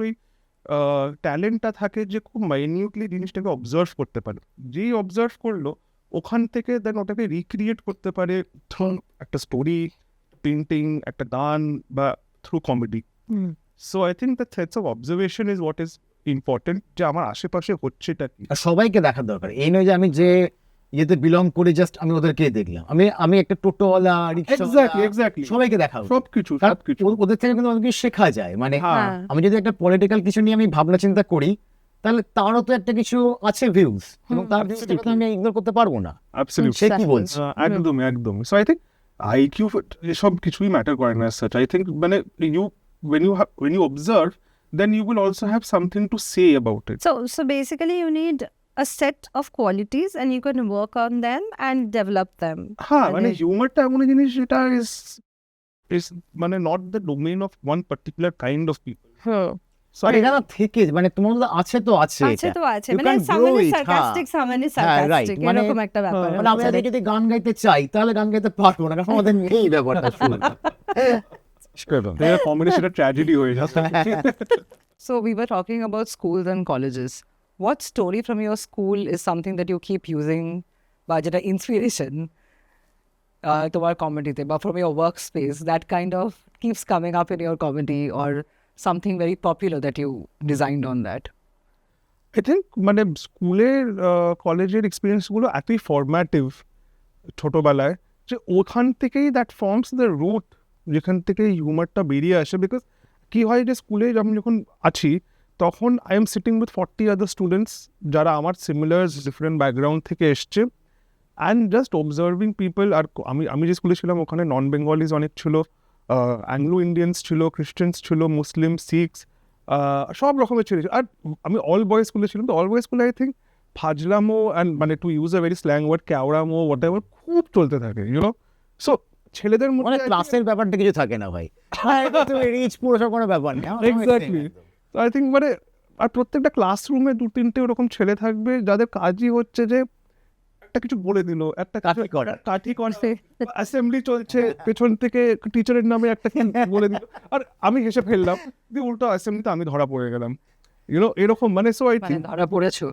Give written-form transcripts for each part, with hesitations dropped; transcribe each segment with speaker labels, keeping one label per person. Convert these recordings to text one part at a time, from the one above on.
Speaker 1: ওই ট্যালেন্টটা থাকে যে খুব মাইনিউটলি জিনিসটাকে অবজার্ভ করতে পারে। যেই অবজার্ভ করলো ওখান থেকে দেন ওটাকে রিক্রিয়েট করতে পারে থ্রু একটা স্টোরি, পেন্টিং, একটা গান বা through comedy. So I think the sense of observation is what is important, যে আমার আশেপাশে হচ্ছেটা কি।
Speaker 2: আর সবাইকে দেখার দরকার, এই নয় যে আমি যে ইয়েতে বিলং করি জাস্ট আমি ওদেরকে দেখলাম। আমি একটা টোটোওয়ালা,
Speaker 1: এক্স্যাক্টলি
Speaker 2: সবাইকে দেখা উচিত।
Speaker 1: সবকিছু
Speaker 2: কারণ
Speaker 1: সবকিছু
Speaker 2: ওদের থেকে কিন্তু অনেক কিছু শেখা যায়। মানে
Speaker 1: হ্যাঁ
Speaker 2: আমি যদি একটা পলিটিক্যাল কিছু নিয়ে আমি ভাবনা চিন্তা করি, তাহলে তারও তো একটা কিছু আছে ভিউজ, এবং তার ভিউজটাকে তো আমি ইগনোর করতে পারবো না।
Speaker 1: অ্যাবসলিউটলি
Speaker 2: সে কি বলছে
Speaker 1: একদম। সো আই থিঙ্ক আইকিউ সব কিছুই ম্যাটার করে না সাচ। আই থিঙ্ক মানে you when you observe, then you will also have something to say about it.
Speaker 3: So basically you need a set of qualities and you can work on them and develop them.
Speaker 1: হ্যাঁ মানে হিউমারটা এমন জিনিস যেটা is মানে not the domain of one particular kind of people. So
Speaker 2: আর এটা না থেকে মানে তোমার মধ্যে আছে তো আছে,
Speaker 3: আছে
Speaker 2: এটা
Speaker 3: তো আছে,
Speaker 2: You
Speaker 3: মানে
Speaker 2: can
Speaker 3: someone
Speaker 2: grow
Speaker 3: is
Speaker 2: it,
Speaker 3: sarcastic, someone is
Speaker 2: হ্যাঁ, right,
Speaker 3: sarcastic,
Speaker 2: মানে-
Speaker 3: এরকম একটা ব্যাপার
Speaker 2: মানে আমি আজকে যদি গান গাইতে চাই তাহলে গান গাইতে পারবো না, কারণ আমাদের নেই ব্যাপারটা।
Speaker 1: কম্বিনেশনটা ট্র্যাজেডি হয়ে যাচ্ছে।
Speaker 4: So we were talking about schools and colleges. What story from your school is something that you keep using, budget inspiration, তোমার comedy-তে, but from your workspace that kind of keeps coming up in your comedy, or something very popular that you designed on that?
Speaker 1: I think মানে স্কুলের কলেজের এক্সপিরিয়েন্সগুলো এতই formative ছোটোবেলায়, যে ওখান থেকেই that forms the root যেখান থেকে হিউমারটা বেরিয়ে আসে। বিকজ কী হয় যে স্কুলে আমি যখন আছি তখন I am sitting with 40 other students যারা আমার সিমিলার ডিফারেন্ট ব্যাকগ্রাউন্ড থেকে এসছে, অ্যান্ড জাস্ট অবজার্ভিং পিপল। আর আমি যে স্কুলে ছিলাম ওখানে নন বেঙ্গলিজ অনেক ছিল, অ্যাংলো ইন্ডিয়ান্স ছিল, খ্রিস্টানস ছিল, মুসলিম, শিখস, সব রকমের ছিল। আর আমি অল বয়েজ স্কুলে ছিলাম, তো অল বয়েজ স্কুলে আই থিঙ্ক ফাজলামো অ্যান্ড মানে to use a very slang word ক্যাওড়ামো হোয়াট এভার খুব চলতে থাকে, ইউনো। সো ছেলেদের
Speaker 2: মানে
Speaker 1: মধ্যে
Speaker 2: ক্লাসের ব্যাপারটা কিছু থাকে না ভাই, রিচ পুরো কোনো ব্যাপার না।
Speaker 1: এক্স্যাক্টলি। আই থিঙ্ক মানে আর প্রত্যেকটা ক্লাসরুমে 2-3টে ওরকম ছেলে থাকবে যাদের কাজই হচ্ছে যে একটা কিছু বলে দিল, একটা কাঠি করছে, অ্যাসেম্বলি চলছে, পেছন থেকে টিচারের নামে একটা কি বলে দিল, আর আমি হেসে ফেললাম, দিয়ে উল্টো অ্যাসেম্বলিতে আমি ধরা পড়ে গেলাম, ইউনো, এরকম। মানে সো আই
Speaker 4: মানে
Speaker 1: থিঙ্ক
Speaker 4: ধরা পড়েছো?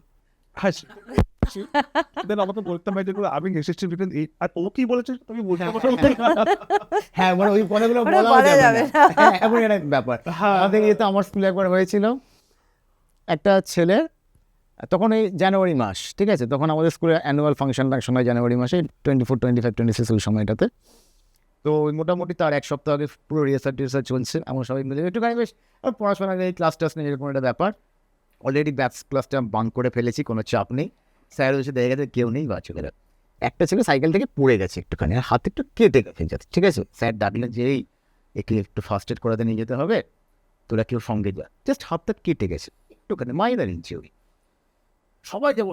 Speaker 1: দেন আমাকে বলতে হয় যেগুলো আমি হেসেছি, আর ও কি বলেছে তুমি বলতে পারো।
Speaker 2: হ্যাঁ মানে ওই কথাগুলো
Speaker 3: ওটা
Speaker 2: বলা
Speaker 3: বলা
Speaker 2: যাবে
Speaker 3: যাবে
Speaker 2: না। হ্যাঁ, এমন একটা ব্যাপার।
Speaker 1: হ্যাঁ।
Speaker 2: আমাদের ইয়েতে আমার স্কুলে একবার হয়েছিল, একটা ছেলে, তখন এই জানুয়ারি মাস, ঠিক আছে, তখন আমাদের স্কুলে অ্যানুয়াল ফাংশন হয় জানুয়ারি মাসে 24, 25, 26 ওই সময়টাতে। তো ওই মোটামুটি তার এক সপ্তাহ আগে পুরো রিহার্সাল চলছে, আমরা সবাই মিলে একটুখানি বেশ পড়াশোনা নেই, ক্লাস টাস নেই, এরকম একটা ব্যাপার। অলরেডি ব্যাচ ক্লাসটা বাঙ্ক করে ফেলেছি, কোনো চাপ নেই, স্যার এসে দেখে গেছে কেউ নেই বা ছেলেরা। একটা ছেলে সাইকেল থেকে পড়ে গেছে একটুখানি, আর হাতে একটু কেটে গেছে, ঠিক আছে। স্যার ডাকলেন যে এই একে একটু ফার্স্ট এড করাতে নিয়ে যেতে হবে, তোরা কেউ সঙ্গে যা, জাস্ট হাতটা কেটে গেছে একটুখানি, মাইনার ইনজিউরি।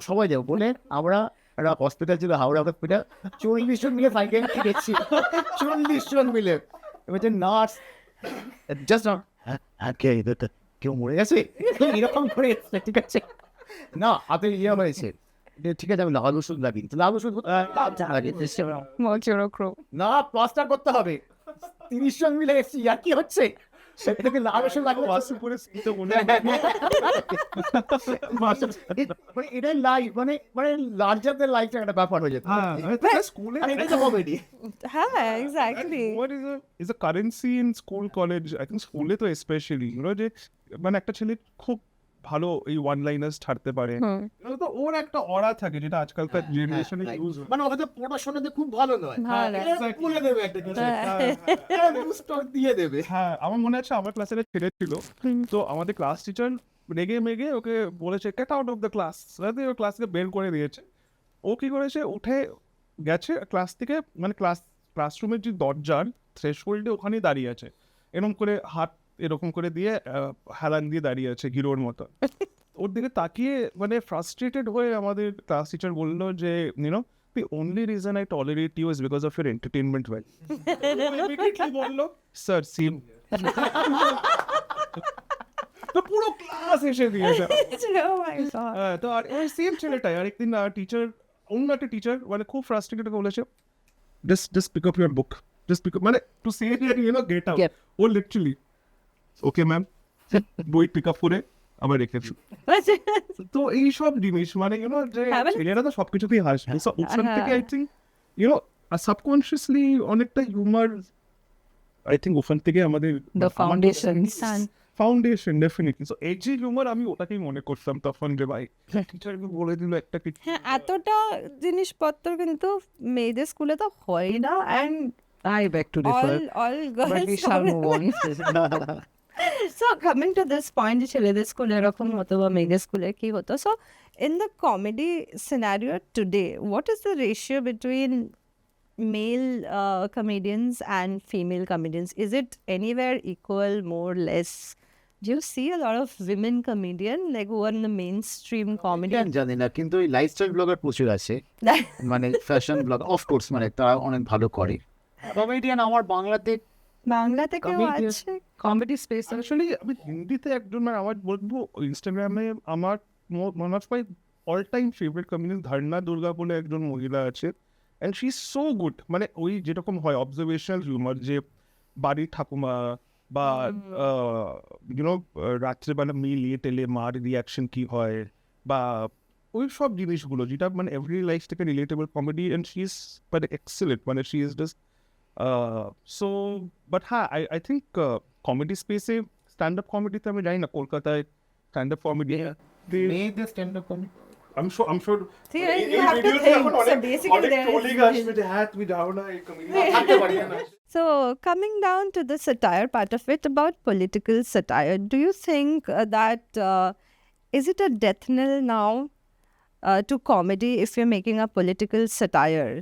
Speaker 2: সবাই যাবো বলে আমরা একটা হসপিটাল ছিল, হাওড়া হসপিটাল, 40 জন মিলে সাইকেল গেছি, 40 জন মিলে। এবার নার্স জাস্ট কেউ মরে গেছে এরকম করে এসছে, ঠিক আছে, না হাতে ইয়ে হয়েছে, ঠিক আছে, আমি লাল ওষুধ লাগিয়ে লাল ওষুধ না, প্লাস্টার করতে হবে। 30 জন মিলে এসছি, আর কি হচ্ছে সেটাকে লাল ওষুধ লাগিয়ে মানে এটাই লাইফ, মানে লার্জার দ্যান লাইফ একটা ব্যাপার হয়ে যেত।
Speaker 1: স্কুলে
Speaker 2: এটাই তো কমেডি।
Speaker 3: হ্যাঁ exactly.
Speaker 1: What is a currency in school, college? I think স্কুলে তো স্পেশালি, যে মানে একটা ছেলে খুব ভালো এই ওয়ান লাইনার্স ছাড়তে পারে, তো ওর একটা অরা থাকে যেটা আজকালকার জেনারেশনে ইউজ হয়।
Speaker 2: মানে হয়তো পড়াশোনাতে খুব ভালো নয়, বলে দেবে একটা কিছু, দিয়ে দেবে।
Speaker 1: হ্যাঁ, আমার মনে আছে আমার ক্লাসের ছেলে ছিল, তো আমাদের ক্লাস টিচার রেগে মেগে ওকে বলেছে get out of the class, ও ক্লাসকে বের করে দিয়েছে। ও কি করেছে, উঠে গেছে ক্লাস থেকে, মানে ক্লাসরুমের যে দরজার থ্রেশহোল্ডে ওখানেই দাঁড়িয়ে আছে, এরকম করে হাত এরকম করে দিয়ে হেলান দিয়ে দাঁড়িয়ে আছে হিরোর মতো। ওর দিকে তাকিয়ে মানে ফ্রাস্ট্রেটেড হয়ে আমাদের ক্লাস টিচার বললো যে YONO the only reason I tolerate you is because of your entertainment value. Immediately বললো স্যার সিম। তো পুরো ক্লাস এসে দিয়েছে।
Speaker 3: Oh my God.
Speaker 1: তো আর ওই সেম ছেলেটাই আরেকদিন টিচার, অন্য একটা টিচার মানে খুব ফ্রাস্ট্রেটেড বলেছে just pick up your book, just pick up, মানে to say that you know get out.
Speaker 4: Yep.
Speaker 1: O literally okay ma'am বই পিক আপ করে আবার রেখেছি। তো এইসব জিনিস মানে ইউনো যে
Speaker 3: হ্যাঁ, মানে-
Speaker 1: ছেলেরা তো সবকিছুতেই হাসবে, সো ওখান থেকে
Speaker 3: হ্যাঁ।
Speaker 1: আই থিঙ্ক ইউনো সাবকনসিয়াসলি অনেকটা হিউমার আই থিঙ্ক ওখান থেকে আমাদের
Speaker 4: The foundations.
Speaker 1: Foundation definitely. So এই যে হিউমার আমি ওটাকেই মনে করতাম তখন যে ভাই টিচারকে বলে দিল একটা কিছু।
Speaker 3: হ্যাঁ, এতটা জিনিসপত্র কিন্তু মেয়েদের স্কুলে তো হয় না, and
Speaker 4: I beg to differ.
Speaker 3: all
Speaker 4: But we
Speaker 3: girls
Speaker 4: shall move on.
Speaker 3: So coming to this point, ছেলেদের স্কুলে এরকম হতো বা মেয়েদের স্কুলে কি হতো, so in the comedy scenario today, what is the ratio between male comedians and female comedians? Is it anywhere equal, more, less? Do you see a lot of women comedian like who are in the mainstream comedy?
Speaker 2: আমি জানি না, কিন্তু ওই lifestyle blogger প্রচুর আছে, মানে fashion blog of course, মানে তারা অনেক ভালো করে। কমেডিয়ান আমার বাংলাতে
Speaker 3: বাংলা থেকেও
Speaker 2: Comedian-
Speaker 3: আছে।
Speaker 4: Comedy space.
Speaker 1: অ্যাকচুয়ালি আমি হিন্দিতে একজন মানে আমার বলবো ইনস্টাগ্রামে আমার one of my all time favourite comedian ধারণা দুর্গা বলে একজন মহিলা আছে, and she is so good. মানে ওই যেরকম হয় অবজারভেশনাল হিউমার, যে বাড়ির ঠাকুমা বা ইউনো রাত্রেবেলা মেয়ে লেট এলে মার রিয়াকশন কি হয়, বা ওই সব জিনিসগুলো যেটা মানে এভরি লাইফ থেকে relatable comedy, and she is মানে এক্সেলেন্ট, মানে she is just so. But হ্যাঁ, আই থিঙ্ক কমেডি স্পেসে স্ট্যান্ড আপ কমেডিতে আমি জানি না কলকাতায় স্ট্যান্ড আপ কমেডি
Speaker 2: মেয়েদের stand up comedy
Speaker 1: I'm sure
Speaker 3: See, you have to think. So basically there is-
Speaker 1: হ্যাঁ তুমি যাও না এই
Speaker 3: So, coming down to the satire part of it, about political satire, do you think that is it a death knell now to comedy if you're making a political satire?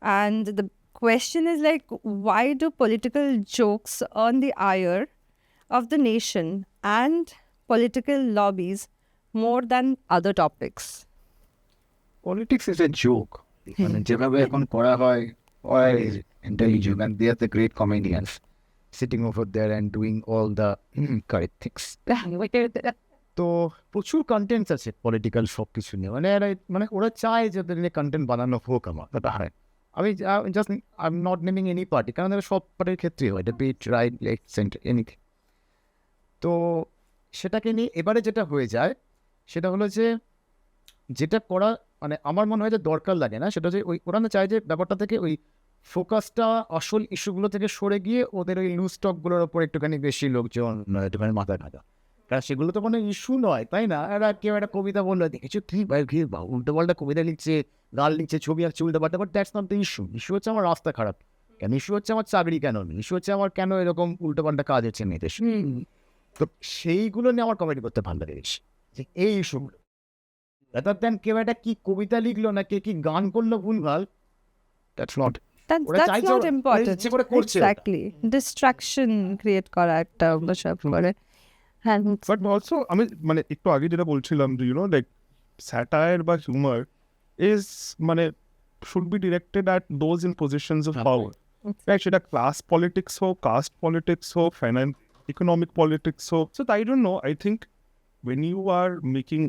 Speaker 3: And the question is like, why do political jokes earn the ire of the nation and political lobbies more than other topics?
Speaker 2: Politics is a joke, মানে যেভাবে এখন করা হয় intelligent, and they are the great comedians sitting over there and doing all the correct things. তো প্রচুর contents আছে political সব কিছু নিয়ে, মানে ওরা চায় যে ওদের নিয়ে কন্টেন্ট বানানো হোক। আমার ব্যাপার হয় আমি just I am not naming any party, কারণ এটা সব পার্টির ক্ষেত্রেই হয়, এটা be it right left centre anything. তো সেটাকে নিয়ে এবারে যেটা হয়ে যায় সেটা হলো যে যেটা করা মানে আমার মনে হয় যে দরকার লাগে না, সেটা যে ওই ওরা না চায় যে ব্যাপারটা থেকে ওই ফোকাসটা আসল ইস্যুগুলো থেকে সরে গিয়ে ওদের ওই লুজ স্টকগুলোর ওপর একটুখানি বেশি লোকজন একটুখানি মাথা ঘাটা, কারণ সেগুলো তো কোনো ইস্যু নয়, তাই না? এরা কেউ একটা কবিতা বললো, দেখেছো কি ভাই কি উল্টো পাল্টা কবিতা লিখছে, গান লিখছে, ছবি আঁকছে উল্টো পাল্টা, but that's not the issue. Issue হচ্ছে আমার রাস্তা খারাপ কেন, ইস্যু হচ্ছে আমার চাকরি কেন নেই, ইস্যু হচ্ছে আমার কেন এরকম উল্টো পাল্টা কাজ হচ্ছে মেয়েদের। তো সেইগুলো নিয়ে আমার কমেডি করতে ভালো লাগে বেশি, যে এই ইস্যুগুলো, রাদার দ্যান কেউ একটা কি কবিতা লিখলো না কে কি গান করলো ভুলভাল, দ্যাটস নট ওরা
Speaker 3: That's
Speaker 2: চাইছে
Speaker 3: not
Speaker 2: ওরা
Speaker 3: important.
Speaker 2: ইচ্ছে করে করছে ওটা।
Speaker 3: Exactly. Distraction create করা একটা বসব করে। And
Speaker 1: বাট অলসো আমি মানে একটু আগে যেটা বলছিলাম যে ইউনো লাইক স্যাটায়ার বা হিউমার ইজ মানে should be directed at those in positions of power, right? সেটা ক্লাস পলিটিক্স হোক, কাস্ট পলিটিক্স হোক, ফাইন্যান্স ইকোনমিক পলিটিক্স হোক। সো তাই জন্য I think when you are making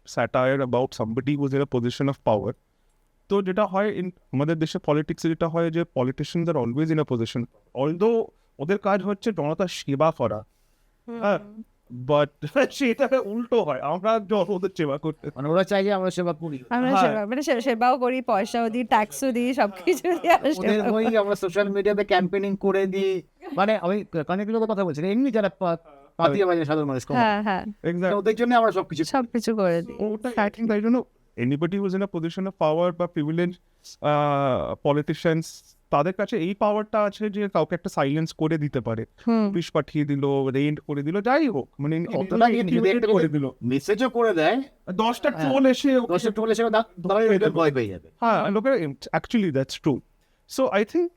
Speaker 1: satire about somebody who's in a position of power, তো যেটা হয় in আমাদের দেশে পলিটিক্সে যেটা হয় যে politicians are always in a position, although ওদের কাজ হচ্ছে জনতার সেবা করা, হ্যাঁ, বাট সেটা উল্টো হয়, আমরা ওদের সেবা করতে।
Speaker 2: মানে ওরা চাই যে আমরা সেবা করি,
Speaker 3: আমরা
Speaker 1: হ্যাঁ।
Speaker 3: সেবাও করি, পয়সাও দিই, ট্যাক্সও দিই, সবকিছু দিই, আমরা
Speaker 2: ওদের
Speaker 3: সেবা
Speaker 2: ওই
Speaker 3: করি।
Speaker 2: আমরা সোশ্যাল মিডিয়াতে ক্যাম্পেইনিং করে দিই, মানে আমি অনেকগুলো কথা বলছি না, এমনি যারা পাতিয়ে বাজে সাধারণ মানুষ,
Speaker 3: হ্যাঁ হ্যাঁ,
Speaker 1: এক্স্যাক্টলি,
Speaker 2: ওদের জন্য আমরা সবকিছু
Speaker 3: সবকিছু করে দিই।
Speaker 1: ওটা I think তাই জন্য anybody who's in a position of power বা privilege politicians, তাদের কাছে এই পাওয়ারটা আছে যে কাউকে একটা সাইলেন্স করে দিতে পারে, পুলিশ পাঠিয়ে দিল, রেন্ট করে দিল, যাই হোক, মানে
Speaker 2: অতটা কিন্তু যদি একটা
Speaker 1: করে দিল,
Speaker 2: মেসেজও করে দেয়,
Speaker 1: 10টা ট্রোল এসে ওকে-
Speaker 2: দশটা টোলে সেটা ভয় পেয়ে যাবে।
Speaker 1: হ্যাঁ লোকের actually that's true. So I think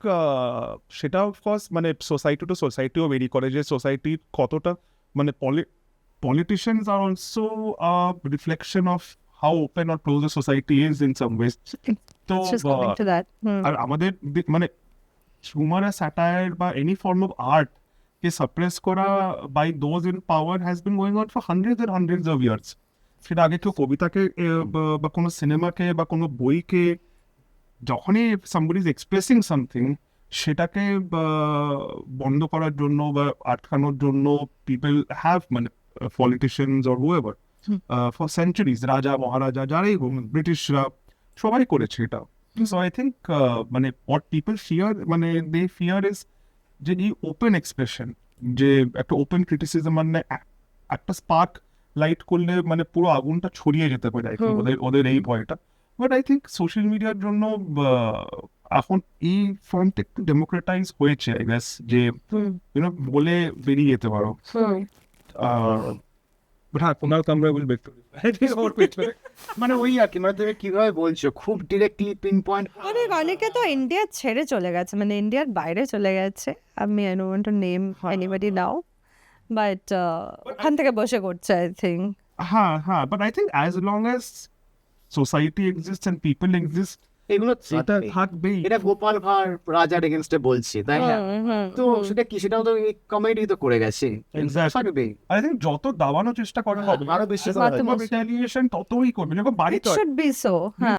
Speaker 1: সেটা অফকোর্স মানে সোসাইটি টু সোসাইটিও ভেরি করে, যে সোসাইটির কতটা মানে politicians are also a reflection of how open or closed the society is in some ways. তো
Speaker 3: Just coming to that.
Speaker 1: আর আমাদের মানে হিউমার আর স্যাটায়ার বা এনি ফর্ম অফ আর্ট কে সাপ্রেস করা by those in power has been going on for hundreds of years. সেটা আগে কেউ কবিতাকে বা কোনো সিনেমাকে বা কোনো বইকে যখনই somebody is expressing something, সেটাকে বন্ধ করার জন্য বা আটকানোর জন্য পিপল হ্যাভ মানে politicians or whoever for centuries, রাজা মহারাজা যারাই হোক, ব্রিটিশরা সবাই করেছে এটা। সো আই থিঙ্ক মানে হোয়াট পিপল ফিয়ার, মানে দে ফিয়ার ইজ যে এই ওপেন এক্সপ্রেশন, যে একটা ওপেন ক্রিটিসিজম, মানে একটা স্পার্ক লাইট করলে মানে পুরো আগুনটা ছড়িয়ে যেতে পারে, I think ওদের এই ভয়টা। বাট আই থিঙ্ক সোশ্যাল মিডিয়ার জন্য এখন এই ফর্মটা একটু ডেমোক্রেটাইজ হয়েছে, আই গেস, যে ইউনো বলে বেরিয়ে যেতে পারো। বাট হ্যাঁ, কুনাল কামরা উইল বেক টু
Speaker 2: মানে ওই আর কি, মানে তুমি কিভাবে বলছো খুব ডিরেক্টলি পিন পয়েন্ট।
Speaker 3: অনেকে তো ইন্ডিয়া ছেড়ে চলে গেছে, মানে ইন্ডিয়ার বাইরে চলে গেছে। আমি I don't want to name anybody now, but ওখান থেকে বসে করছে আই থিঙ্ক।
Speaker 1: হ্যাঁ হ্যাঁ, but I think as long as society exist and people exist,
Speaker 2: এগুলো
Speaker 1: এটা থাকবেই।
Speaker 2: এটা গোপাল ভাঁড় রাজার এগেনস্টে বলছি, তাই না? তো সেটা কি, সেটাও তো কমেডি তো করে গেছে।
Speaker 1: Exactly.
Speaker 2: থাকবে।
Speaker 1: আই থিঙ্ক যত দাবানোর চেষ্টা করা হবে
Speaker 2: আরো বেশি
Speaker 3: করা হবে।
Speaker 1: রিটালিয়েশন ততই করবে, যখন বাড়িতে
Speaker 3: It should be so.